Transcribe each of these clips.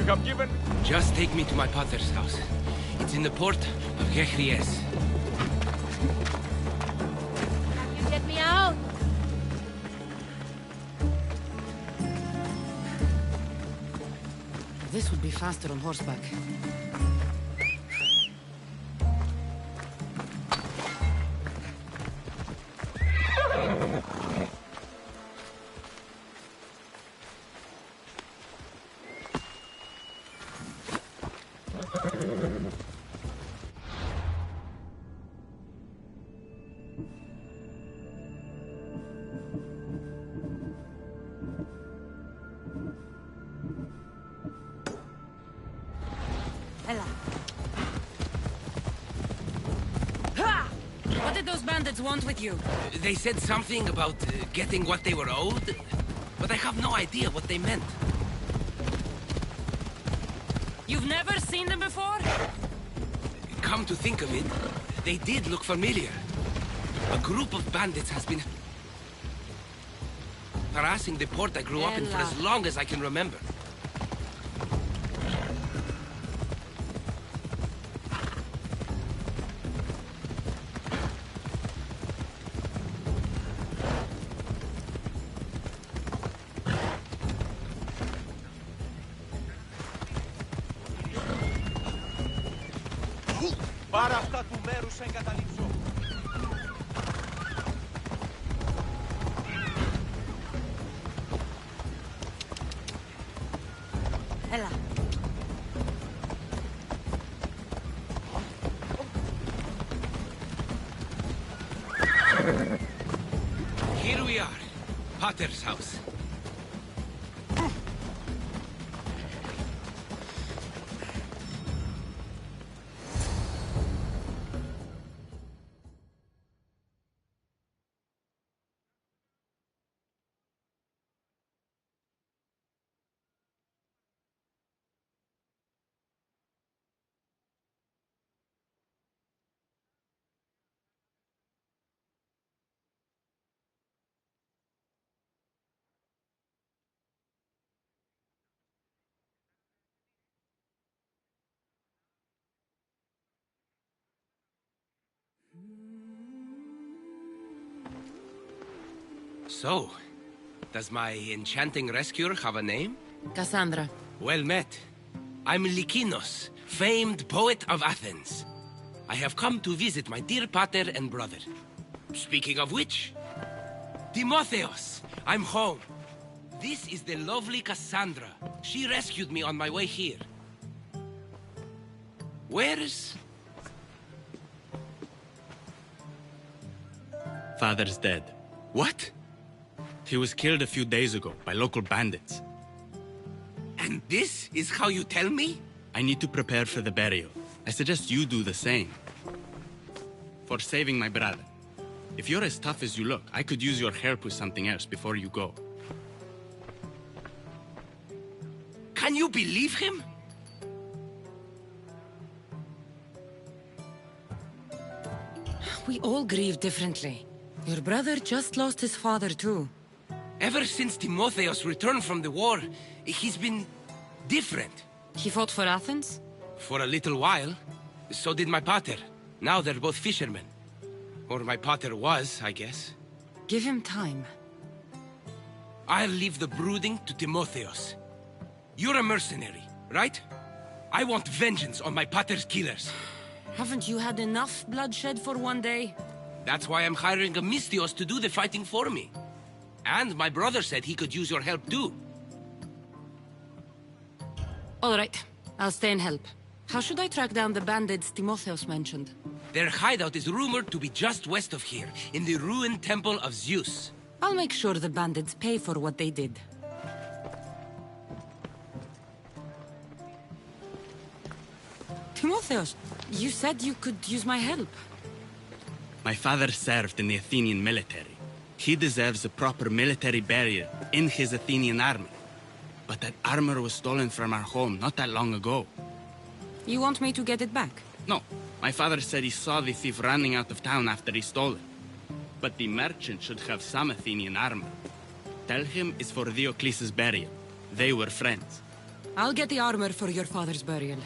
have given... Just take me to my pater's house. It's in the port of Gechries. Can you get me out? This would be faster on horseback. What did those bandits want with you? They said something about getting what they were owed, but I have no idea what they meant. You've never seen them before? Come to think of it, they did look familiar. A group of bandits has been harassing the port I grew up in for as long as I can remember. Πάρε αυτά του μέρους σε εγκαταλείψω. Έλα. Here we are, Pater's house. So, does my enchanting rescuer have a name? Cassandra. Well met. I'm Lykinos, famed poet of Athens. I have come to visit my dear pater and brother. Speaking of which, Timotheos, I'm home. This is the lovely Cassandra. She rescued me on my way here. Where's... Father's dead. What? He was killed a few days ago by local bandits. And this is how you tell me? I need to prepare for the burial. I suggest you do the same. For saving my brother. If you're as tough as you look, I could use your help with something else before you go. Can you believe him? We all grieve differently. Your brother just lost his father too. Ever since Timotheos returned from the war, he's been different. He fought for Athens? For a little while. So did my pater. Now they're both fishermen. Or my pater was, I guess. Give him time. I'll leave the brooding to Timotheos. You're a mercenary, right? I want vengeance on my pater's killers. Haven't you had enough bloodshed for one day? That's why I'm hiring a Misthios to do the fighting for me. And my brother said he could use your help too. All right, I'll stay and help. How should I track down the bandits Timotheos mentioned? Their hideout is rumored to be just west of here, in the ruined temple of Zeus. I'll make sure the bandits pay for what they did. Timotheos, you said you could use my help. My father served in the Athenian military. He deserves a proper military burial in his Athenian armor. But that armor was stolen from our home not that long ago. You want me to get it back? No, my father said he saw the thief running out of town after he stole it. But the merchant should have some Athenian armor. Tell him it's for Diocles' burial. They were friends. I'll get the armor for your father's burial.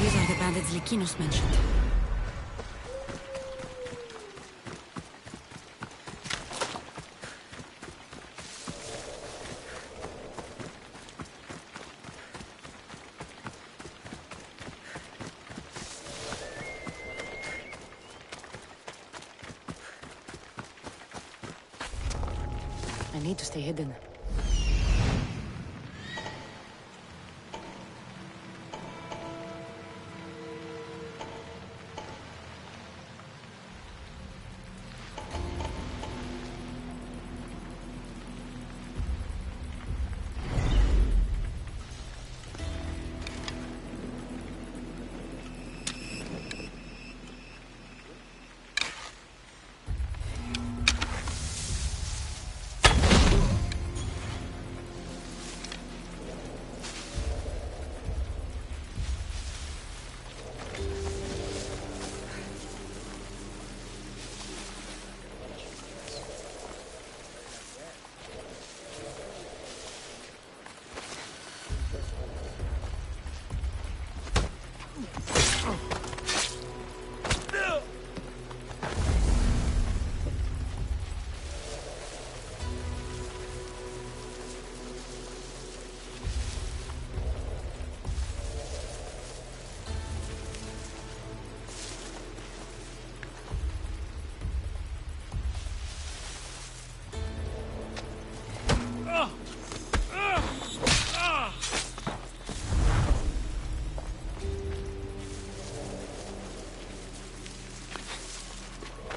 These are the bandits Likinos mentioned. I need to stay hidden.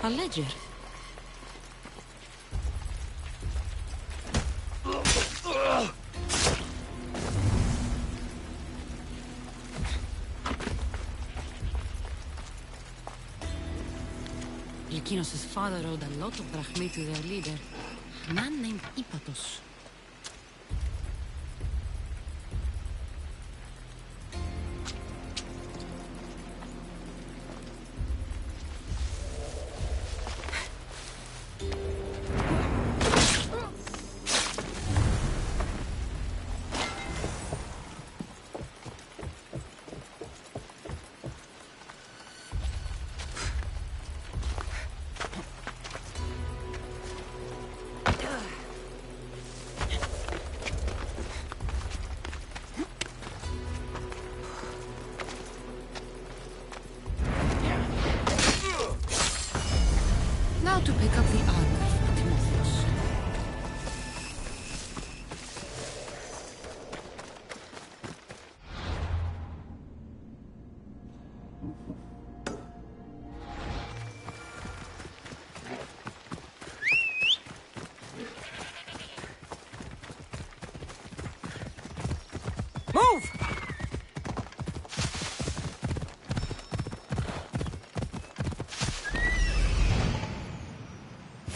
A ledger. Likinos' father owed a lot of drachmi to their leader, a man named Ipatos.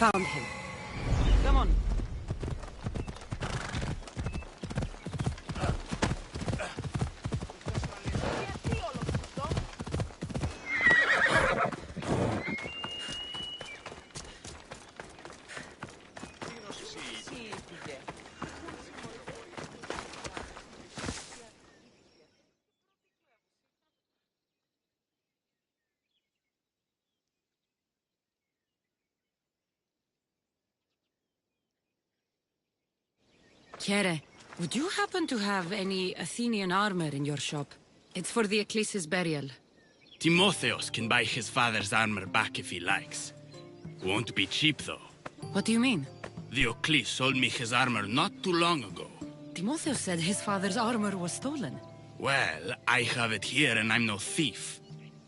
found him. Come on. Kere, would you happen to have any Athenian armor in your shop? It's for the Ecclesi's burial. Timotheos can buy his father's armor back if he likes. Won't be cheap, though. What do you mean? The Eccles sold me his armor not too long ago. Timotheus said his father's armor was stolen. Well, I have it here and I'm no thief.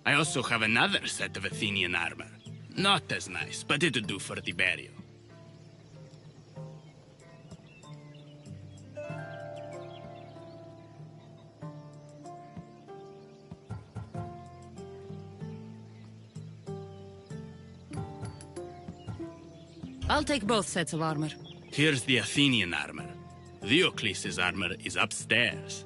I also have another set of Athenian armor. Not as nice, but it'll do for the burial. I'll take both sets of armor. Here's the Athenian armor. Diocles' armor is upstairs.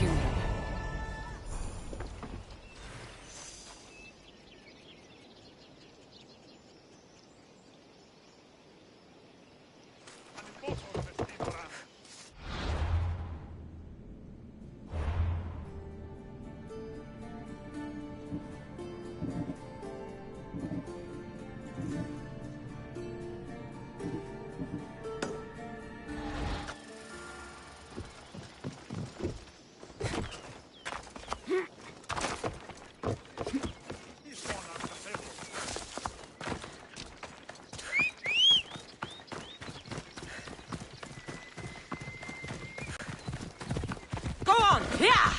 funeral. Go on! Yeah!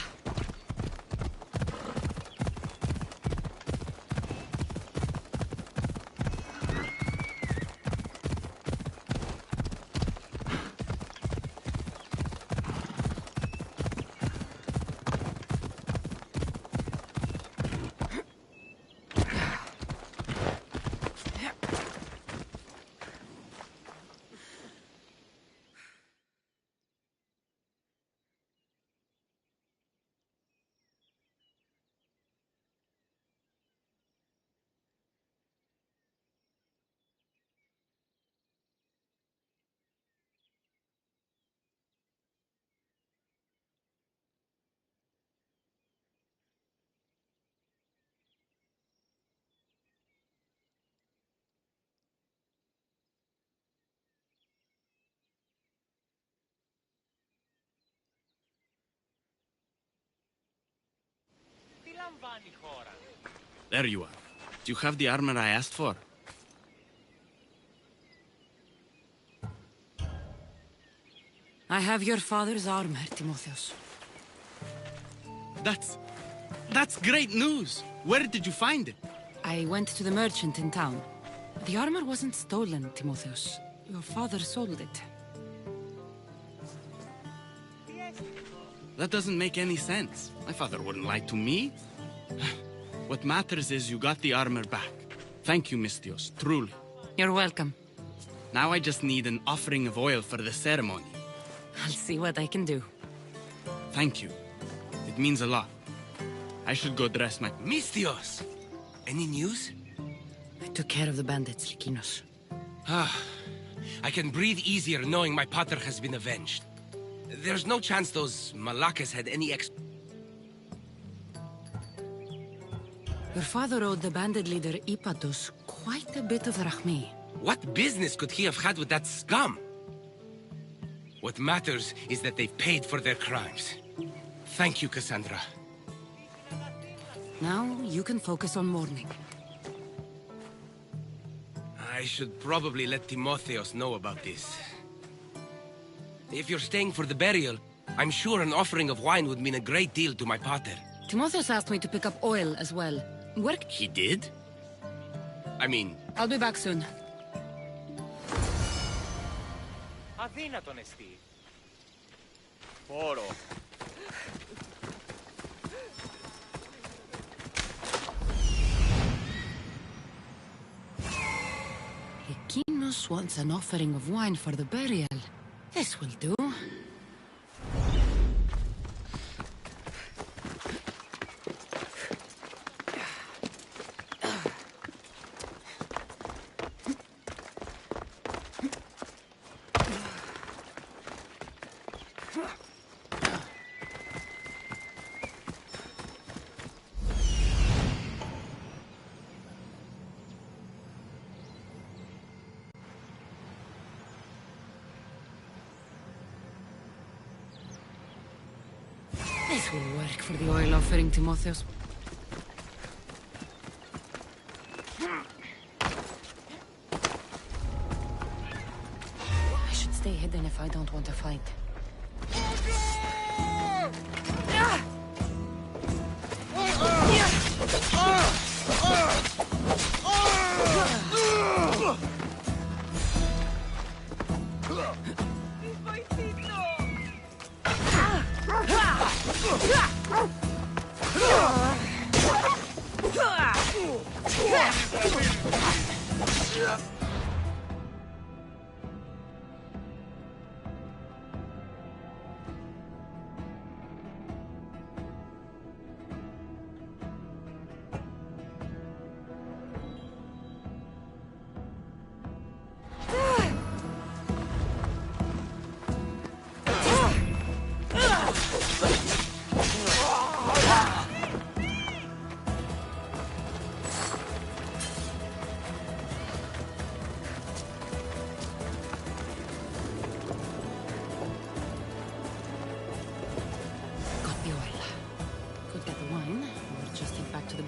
There you are. Do you have the armor I asked for? I have your father's armor, Timotheus. That's great news! Where did you find it? I went to the merchant in town. The armor wasn't stolen, Timotheus. Your father sold it. That doesn't make any sense. My father wouldn't lie to me. What matters is you got the armor back. Thank you, Misthios, truly. You're welcome. Now I just need an offering of oil for the ceremony. I'll see what I can do. Thank you. It means a lot. I should go dress my... Misthios! Any news? I took care of the bandits, Lykinos. I can breathe easier knowing my pater has been avenged. There's no chance those Malakas had any Your father owed the bandit leader Ipatos quite a bit of Rahmi. What business could he have had with that scum? What matters is that they've paid for their crimes. Thank you, Cassandra. Now you can focus on mourning. I should probably let Timotheos know about this. If you're staying for the burial, I'm sure an offering of wine would mean a great deal to my pater. Timotheus asked me to pick up oil as well. He did? I mean... I'll be back soon. Αδύνατον εστί. Πόρο. Lykinos wants an offering of wine for the burial. This will do. This will work for the oil offering, Timotheus. I should stay hidden if I don't want to fight.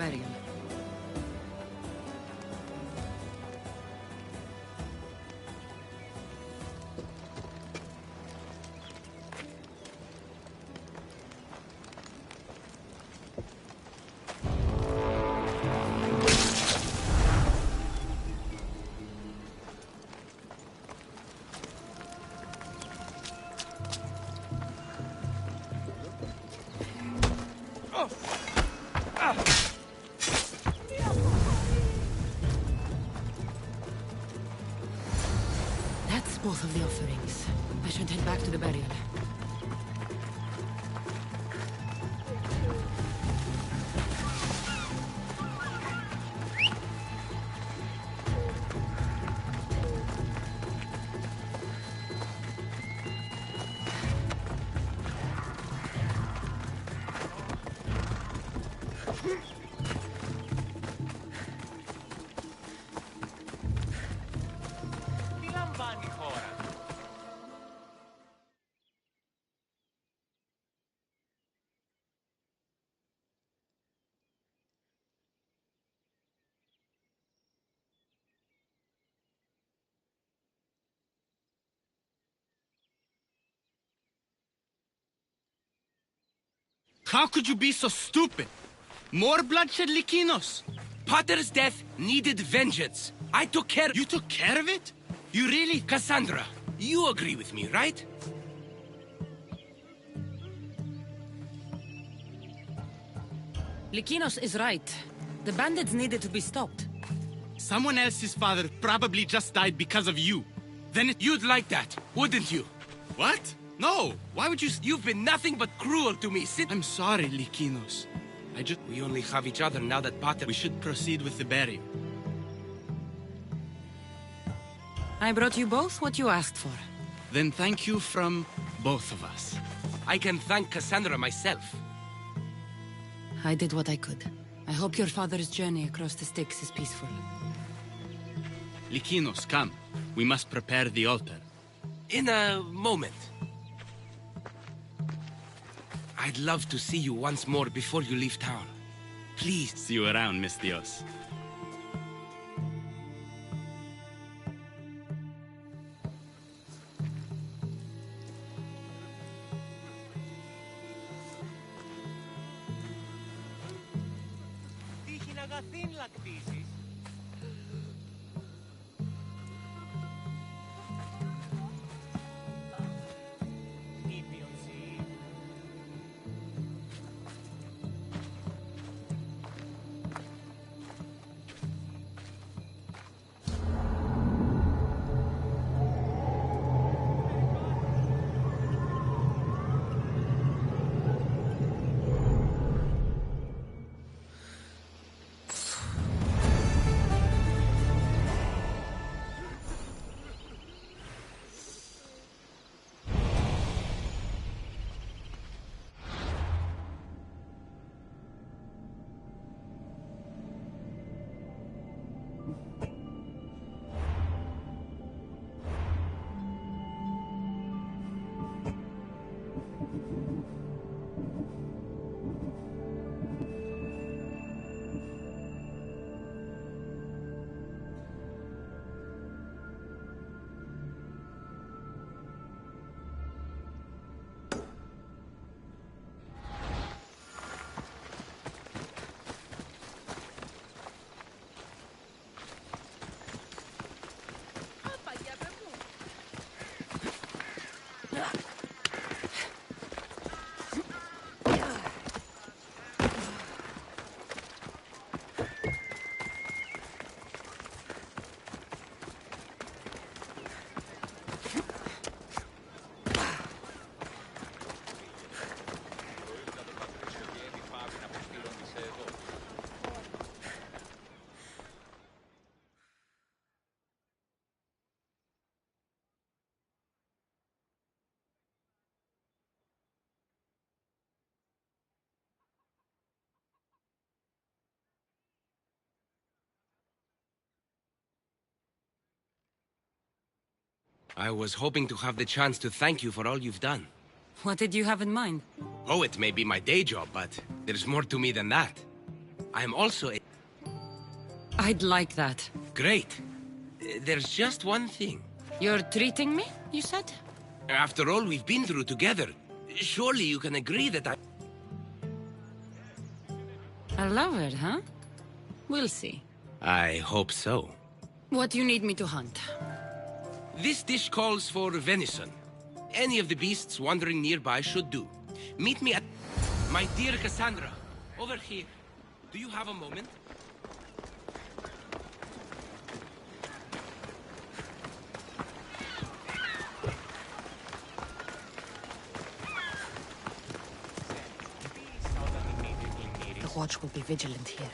burial. That's both of the offerings. I should head back to the burial. Τι λαμβάνει η χώρα? How could you be so stupid? More bloodshed, Likinos? Pater's death needed vengeance. I took care... You took care of it? You really... Cassandra, you agree with me, right? Likinos is right. The bandits needed to be stopped. Someone else's father probably just died because of you. Then it... You'd like that, wouldn't you? What? No! Why would you... You've been nothing but cruel to me since... I'm sorry, Likinos. We only have each other now that Pater... We should proceed with the burial. I brought you both what you asked for. Then thank you from both of us. I can thank Cassandra myself. I did what I could. I hope your father's journey across the Styx is peaceful. Likinos, come. We must prepare the altar. In a moment. I'd love to see you once more before you leave town. Please. See you around, Miss Dios. Τύχει να αγαθήν λακτήσεις. Ήπιον σύ. I was hoping to have the chance to thank you for all you've done. What did you have in mind? Poet may be my day job, but there's more to me than that. I'm also a... I'd like that. Great. There's just one thing. You're treating me, you said? After all we've been through together, surely you can agree that I... A lover, huh? We'll see. I hope so. What do you need me to hunt? This dish calls for venison. Any of the beasts wandering nearby should do. Meet me at... My dear Cassandra, over here. Do you have a moment? The watch will be vigilant here.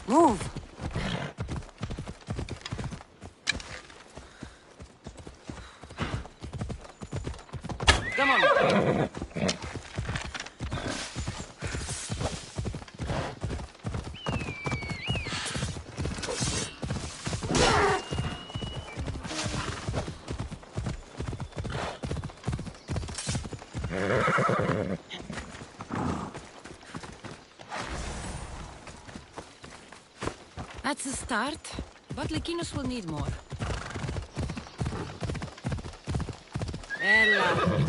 Move! Come on! That's a start, but Lykinos will need more. Ella.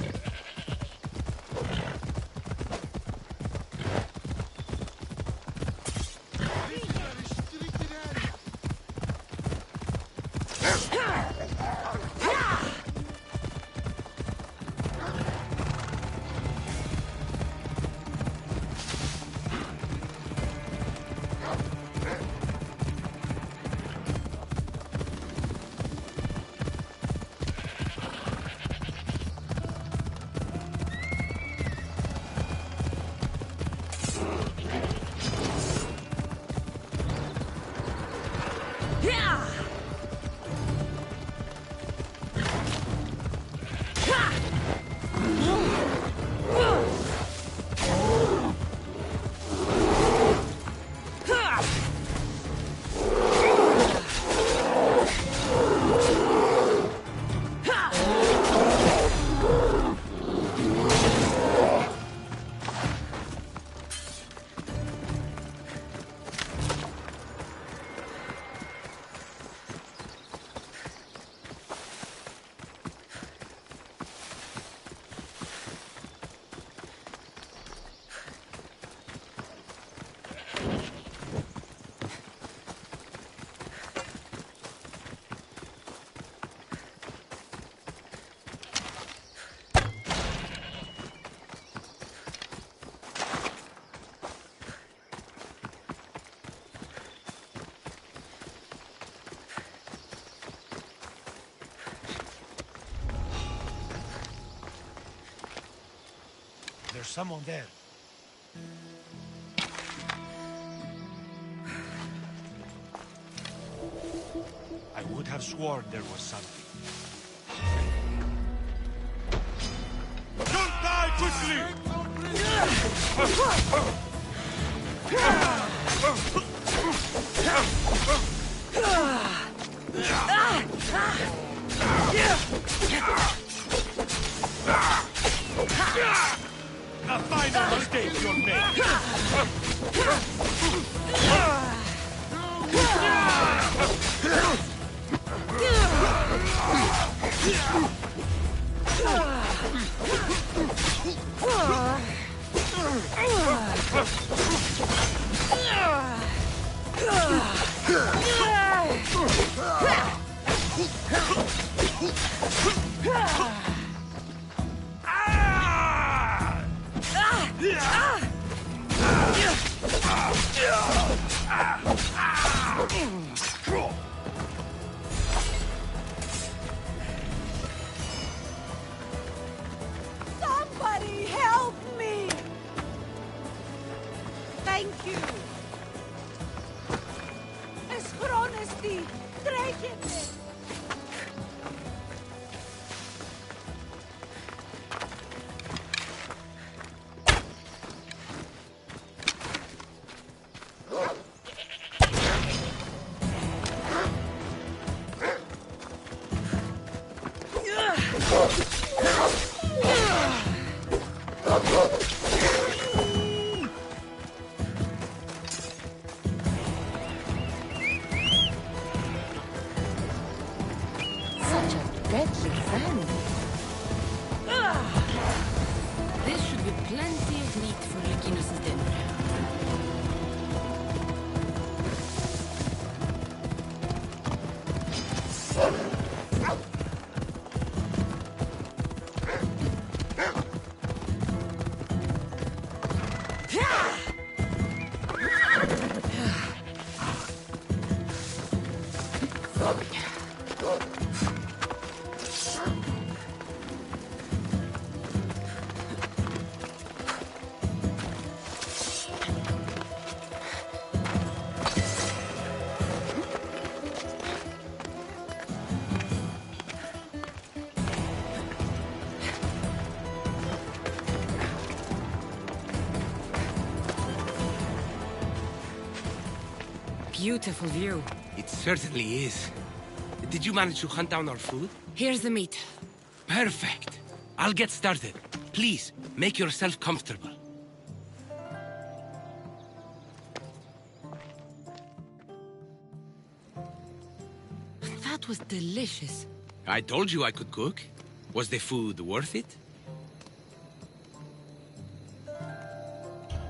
There's someone there. I would have sworn there was something. Don't die quickly! A final mistake you'll make! Somebody help me! Thank you. Esfronesty, Drakenme. Such a deadly fan. There should be plenty of meat for Likinus' dinner. Beautiful view. It certainly is. Did you manage to hunt down our food? Here's the meat. Perfect. I'll get started. Please, make yourself comfortable. That was delicious. I told you I could cook. Was the food worth it?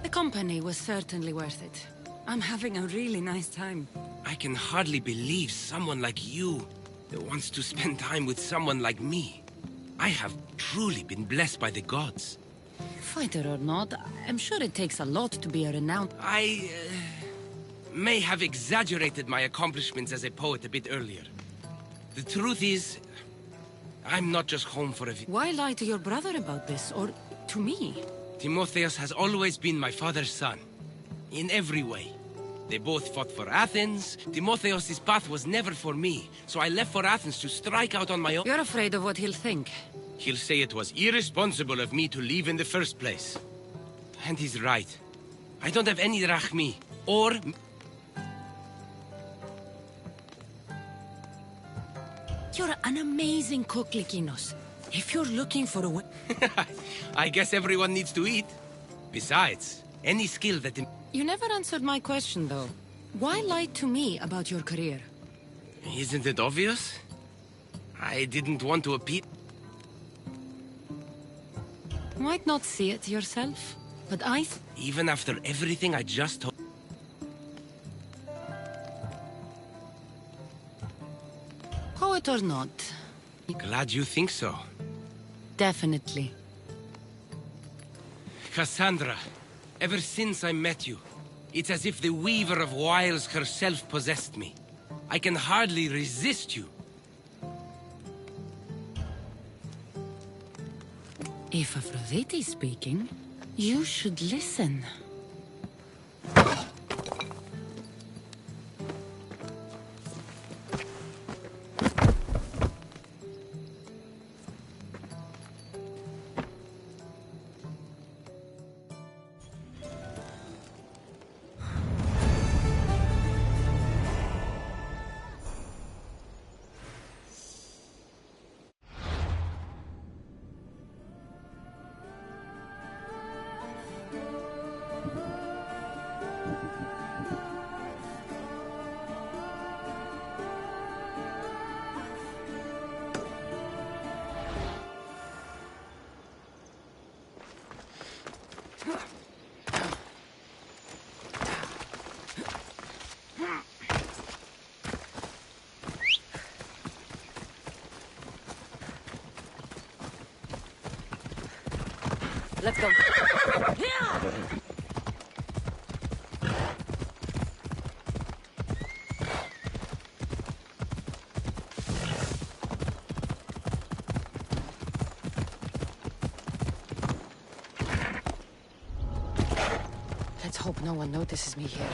The company was certainly worth it. I'm having a really nice time. I can hardly believe someone like you that wants to spend time with someone like me. I have truly been blessed by the gods. Fighter or not, I'm sure it takes a lot to be a renowned... I may have exaggerated my accomplishments as a poet a bit earlier. The truth is, I'm not just home for a... Why lie to your brother about this, or to me? Timotheus has always been my father's son. In every way. They both fought for Athens. Timotheus' path was never for me, so I left for Athens to strike out on my own. You're afraid of what he'll think. He'll say it was irresponsible of me to leave in the first place. And he's right. I don't have any drachmi, or... You're an amazing cook, Likinos. If you're looking for a way... I guess everyone needs to eat. Besides, any skill that... You never answered my question, though. Why lie to me about your career? Isn't it obvious? I didn't want to appear... Might not see it yourself, but Even after everything I just told... Poet or not, Glad you think so. definitely. Cassandra, ever since I met you, it's as if the Weaver of Wiles herself possessed me. I can hardly resist you. If Aphrodite's speaking, you should listen. Let's go. Let's hope no one notices me here.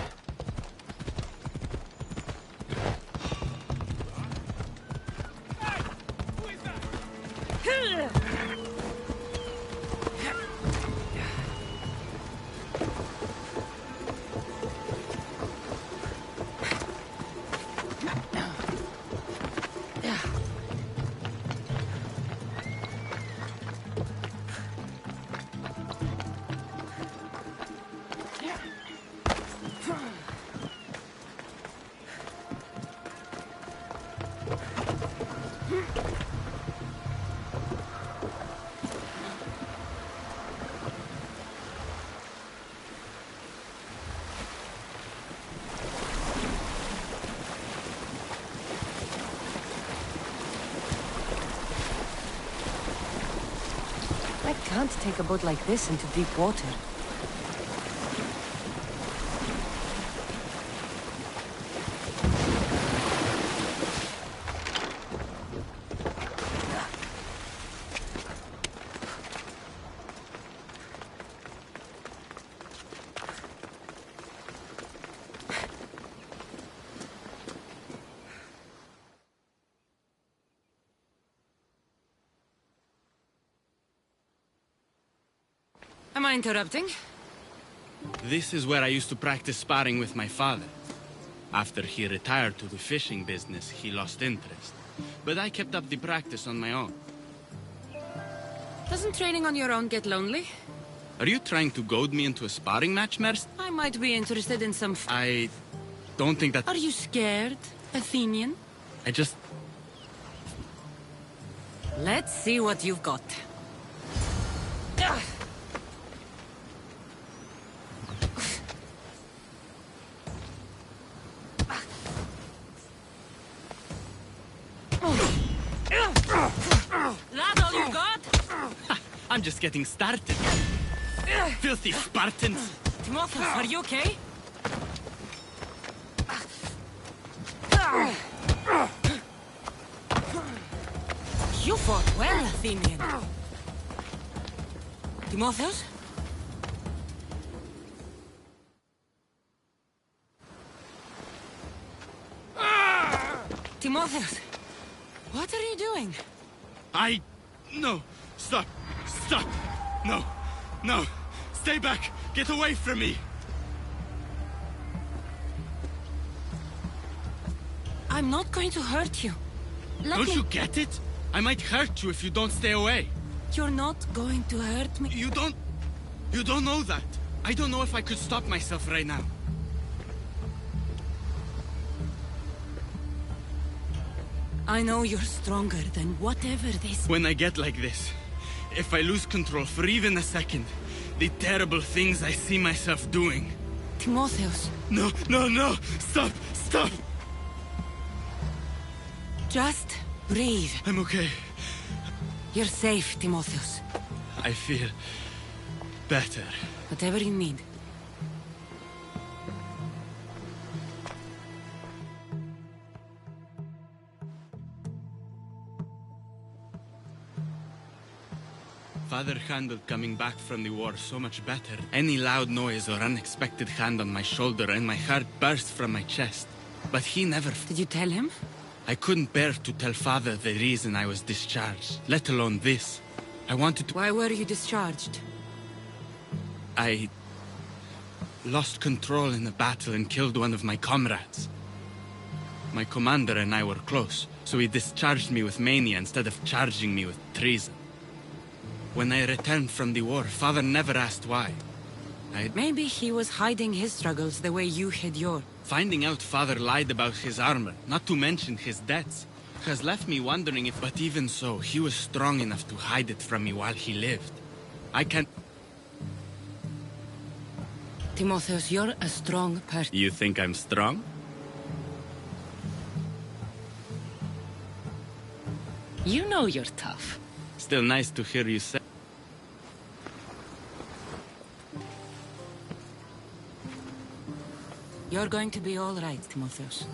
I can't take a boat like this into deep water. Am I interrupting? This is where I used to practice sparring with my father. After he retired to the fishing business, he lost interest. But I kept up the practice on my own. Doesn't training on your own get lonely? Are you trying to goad me into a sparring match, Merst? I might be interested in some I don't think that... Are you scared, Athenian? I just... Let's see what you've got. That all you got? I'm just getting started. Filthy Spartans! Timotheus, are you okay? You fought well, Athenian. Timotheus? Timotheus, what are you doing? No! Stop! Stop! No! No! Stay back! Get away from me! I'm not going to hurt you. Don't you get it? I might hurt you if you don't stay away. You're not going to hurt me. You don't know that. I don't know if I could stop myself right now. I know you're stronger than whatever this... When I get like this, if I lose control for even a second, the terrible things I see myself doing. Timotheus. No, no, no! Stop! Stop! Just breathe. I'm okay. You're safe, Timotheus. I feel better. Whatever you need. Father handled coming back from the war so much better. Any loud noise or unexpected hand on my shoulder and my heart burst from my chest. But he never... Did you tell him? I couldn't bear to tell Father the reason I was discharged, let alone this. I wanted to... Why were you discharged? I lost control in a battle and killed one of my comrades. My commander and I were close, so he discharged me with mania instead of charging me with treason. When I returned from the war, Father never asked why. Maybe he was hiding his struggles the way you hid yours. Finding out Father lied about his armor, not to mention his debts, has left me wondering if... But even so, he was strong enough to hide it from me while he lived. I can't... Timotheus, you're a strong person. You think I'm strong? You know you're tough. Still nice to hear you say... You're going to be all right, Timotheus.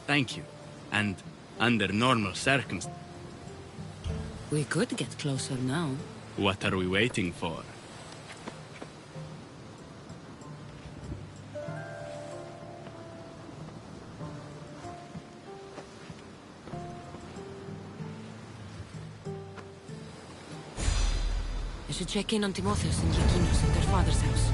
Thank you. And under normal circumstances... We could get closer now. What are we waiting for? I should check in on Timotheus and Lykinos at their father's house.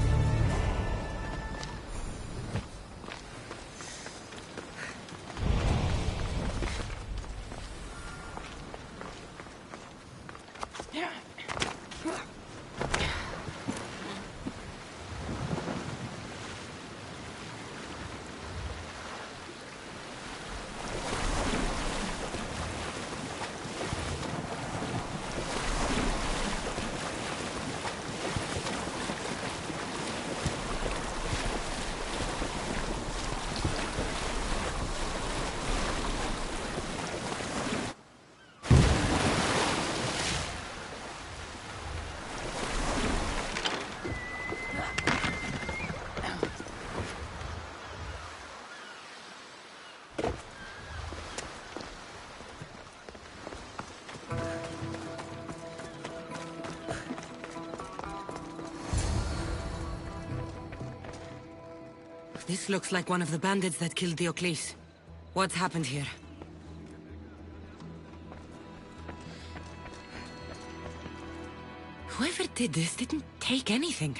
This looks like one of the bandits that killed Diocles. What's happened here? Whoever did this didn't take anything.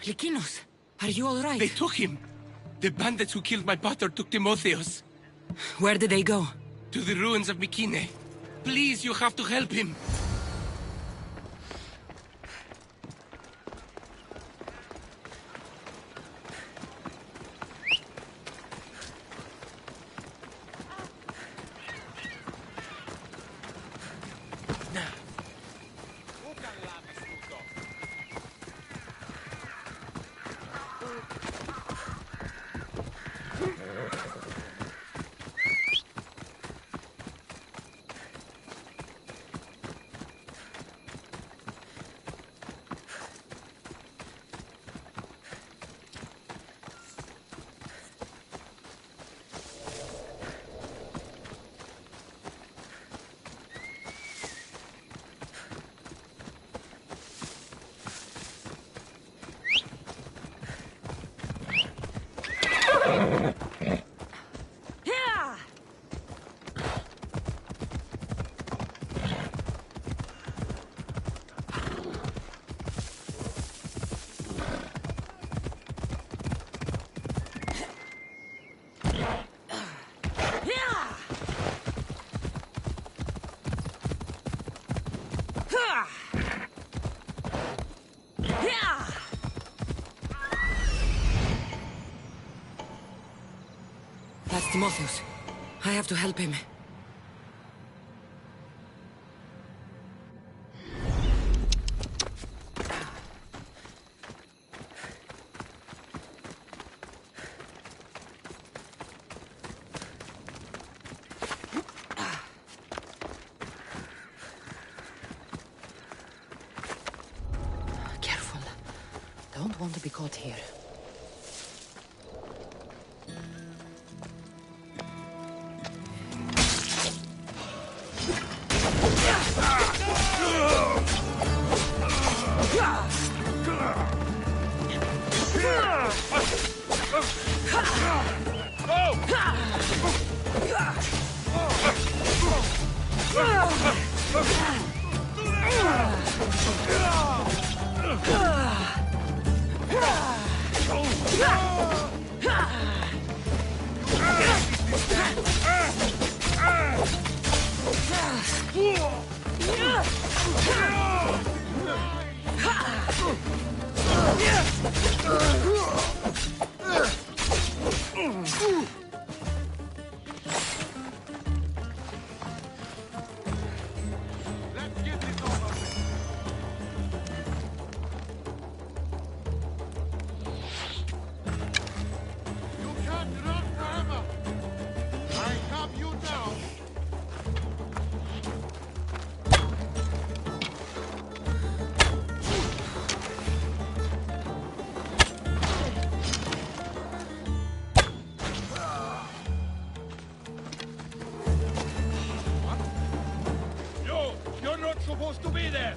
Lykinos, are you all right? They took him! The bandits who killed my pater took Timotheos. Where did they go? To the ruins of Mykine. Please, you have to help him. That's Timotheus. I have to help him. Careful. Don't want to be caught here. You're not supposed to be there!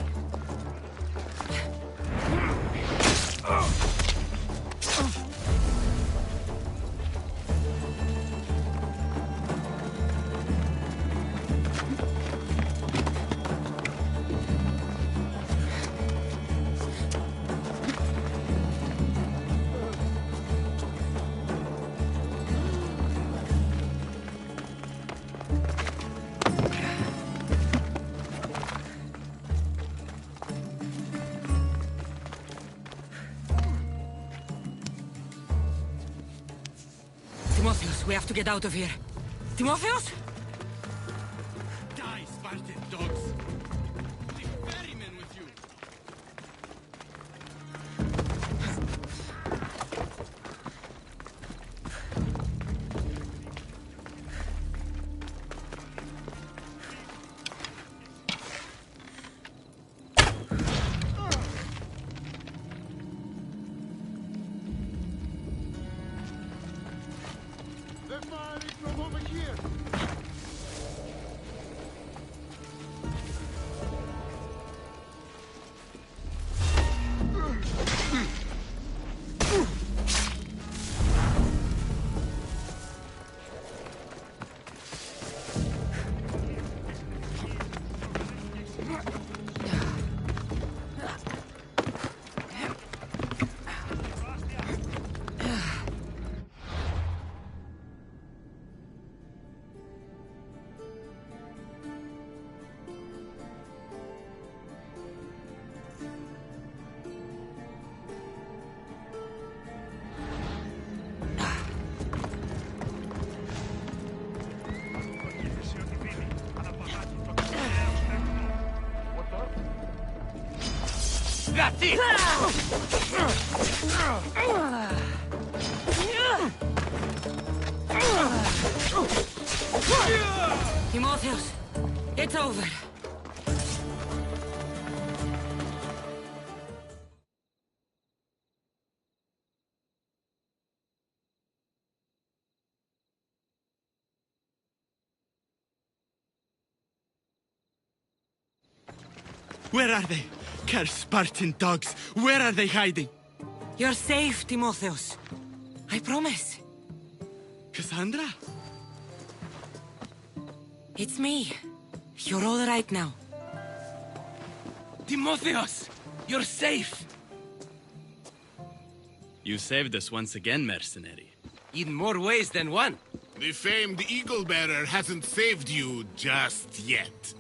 Timotheus, we have to get out of here. Timotheus? Die, Spartan dogs! Leave ferrymen with you! They're firing from over here! That's it! Timotheus, it's over. Where are they? Cursed Spartan dogs! Where are they hiding? You're safe, Timotheus. I promise. Cassandra? It's me. You're all right now. Timotheus! You're safe! You saved us once again, mercenary. In more ways than one. The famed Eagle Bearer hasn't saved you just yet.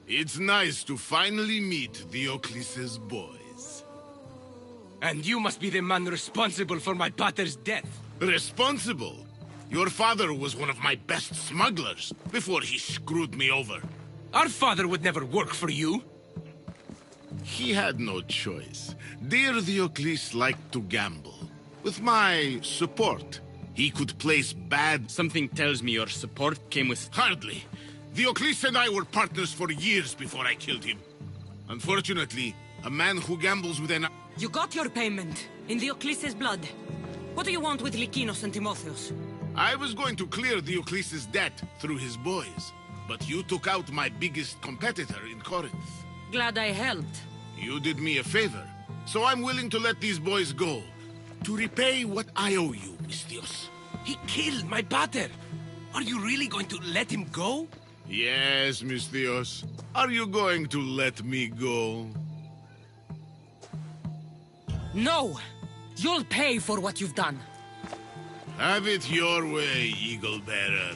It's nice to finally meet Theocles' boys. And you must be the man responsible for my pater's death. Responsible? Your father was one of my best smugglers before he screwed me over. Our father would never work for you. He had no choice. Dear Theocles liked to gamble. With my support, he could place bad... Something tells me your support came with... Hardly. Theocles and I were partners for years before I killed him. Unfortunately, a man who gambles with an... You got your payment, in Theocles' blood. What do you want with Lykinos and Timotheus? I was going to clear Theocles' debt through his boys, but you took out my biggest competitor in Corinth. Glad I helped. You did me a favor, so I'm willing to let these boys go. To repay what I owe you, Misthios. He killed my pater. Are you really going to let him go? Yes, Misthios. Are you going to let me go? No! You'll pay for what you've done. Have it your way, Eagle Bearer.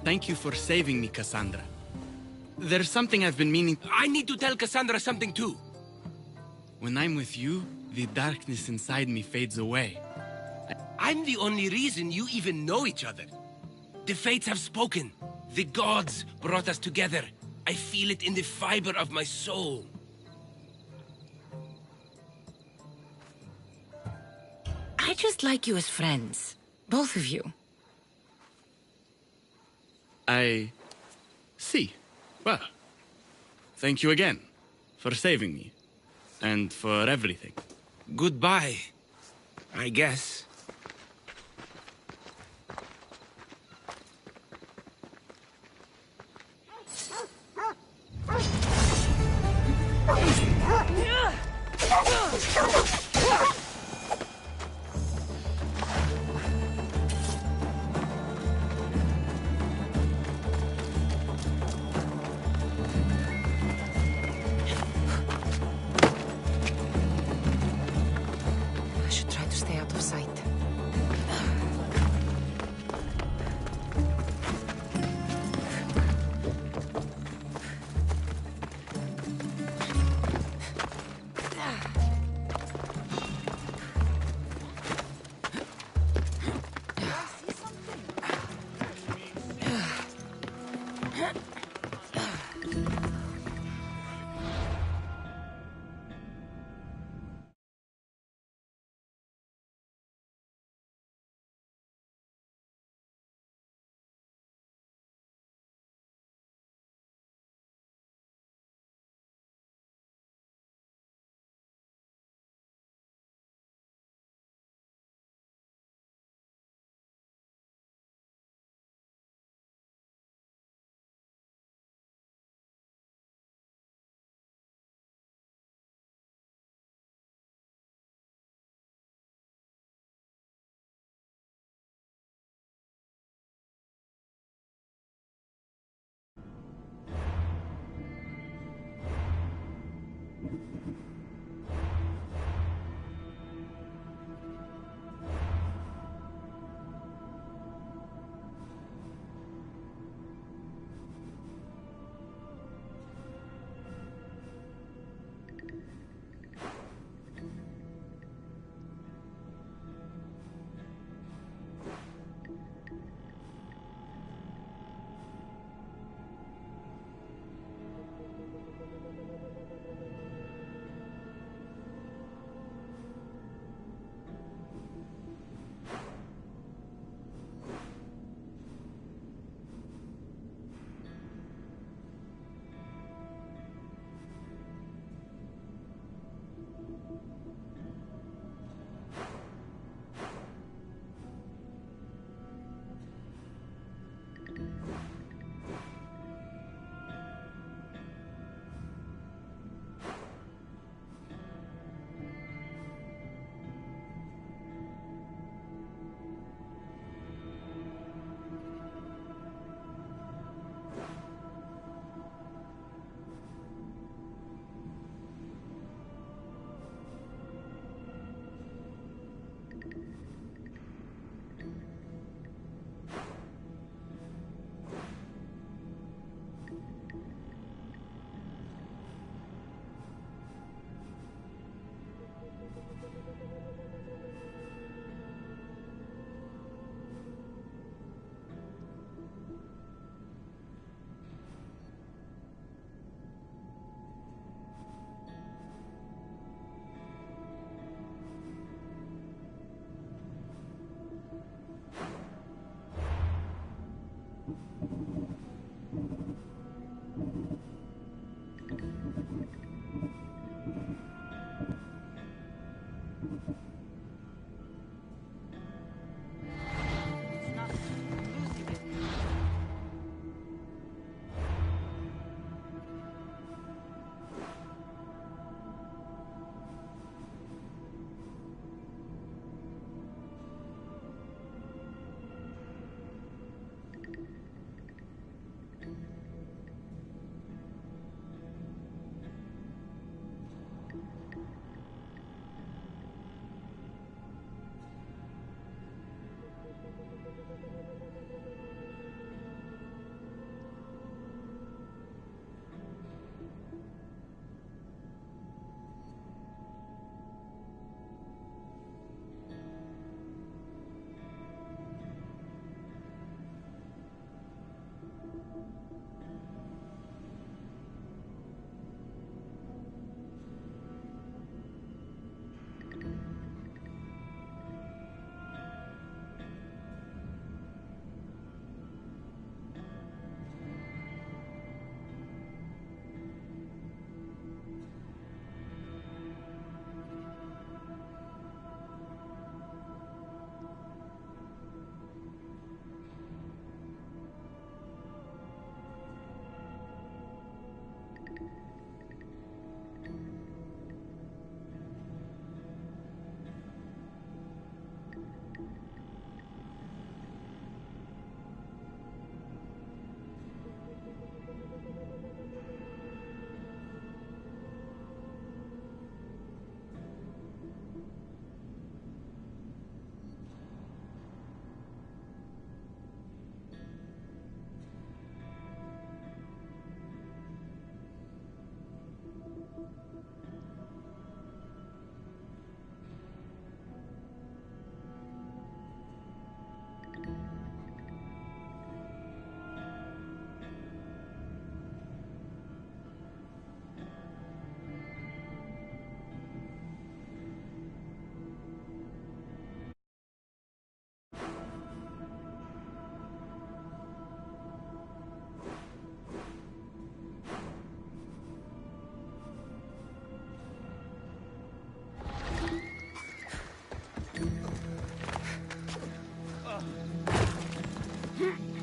Thank you for saving me, Cassandra. There's something I've been meaning... I need to tell Cassandra something too. When I'm with you, the darkness inside me fades away. I'm the only reason you even know each other. The fates have spoken. The gods brought us together. I feel it in the fiber of my soul. I just like you as friends. Both of you. I... see. Well, thank you again for saving me. And for everything. Goodbye, I guess. I should try to stay out of sight. It's not losing it.